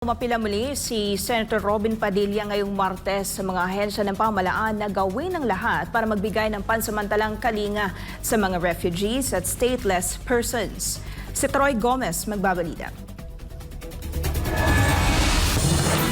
Umapila muli si Senator Robin Padilla ngayong Martes sa mga ahensya ng pamahalaan na gawin ang lahat para magbigay ng pansamantalang kalinga sa mga refugees at stateless persons. Si Troy Gomez magbabalita.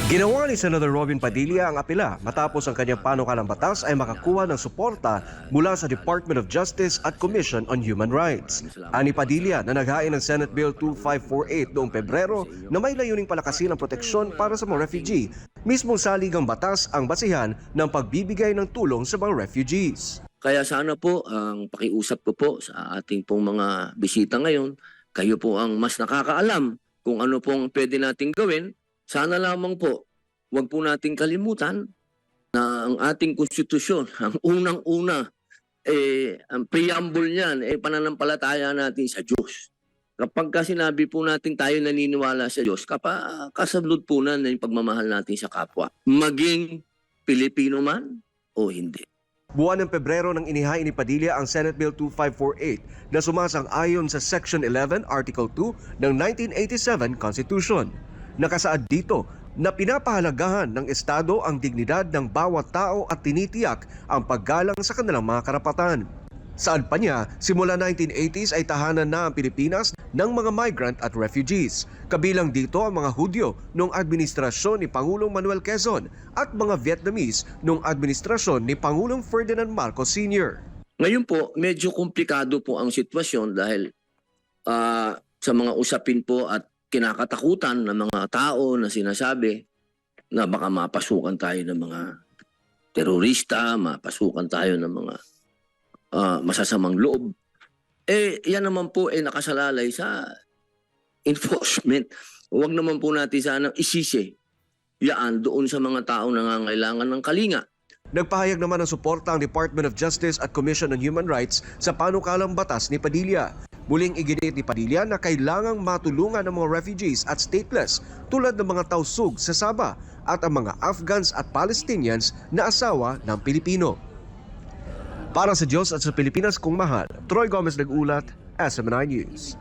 Ginawa ni Senator Robin Padilla ang apela matapos ang kanyang panukalang batas ay makakuha ng suporta mula sa Department of Justice at Commission on Human Rights. Ani Padilla na naghain ng Senate Bill 2548 noong Pebrero na may layuning palakasin ang proteksyon para sa mga refugee. Mismong saligang batas ang basihan ng pagbibigay ng tulong sa mga refugees. Kaya sana po ang pakiusap ko po sa ating pong mga bisita ngayon, kayo po ang mas nakakaalam kung ano pong pwede nating gawin. Sana lamang po, huwag po nating kalimutan na ang ating konstitusyon, ang unang-una, ang preamble niyan, pananampalataya natin sa Diyos. Kapag sinabi po natin tayo naniniwala sa Diyos, kasablod po na yung pagmamahal natin sa kapwa. Maging Pilipino man o hindi. Buwan ng Pebrero nang inihain ni Padilla ang Senate Bill 2548 na sumasang-ayon sa Section 11, Article 2 ng 1987 Constitution. Nakasaad dito na pinapahalagahan ng Estado ang dignidad ng bawat tao at tinitiyak ang paggalang sa kanilang mga karapatan. Saad pa niya, simula 1980s ay tahanan na ang Pilipinas ng mga migrant at refugees. Kabilang dito ang mga Hudyo noong administrasyon ni Pangulong Manuel Quezon at mga Vietnamese noong administrasyon ni Pangulong Ferdinand Marcos Sr. Ngayon po, medyo komplikado po ang sitwasyon dahil sa mga usapin po at kinakatakutan ng mga tao na sinasabi na baka mapasukan tayo ng mga terorista, mapasukan tayo ng mga masasamang loob. Yan naman po nakasalalay sa enforcement. Huwag naman po natin sanang isisi yan doon sa mga tao na nangangailangan ng kalinga. Nagpahayag naman ng suporta ang Department of Justice at Commission on Human Rights sa panukalang batas ni Padilla. Muling iginit ni Padilla na kailangang matulungan ng mga refugees at stateless tulad ng mga tausug sa Sabah at ang mga Afghans at Palestinians na asawa ng Pilipino. Para sa Diyos at sa Pilipinas kong mahal, Troy Gomez nag-ulat, SMNI News.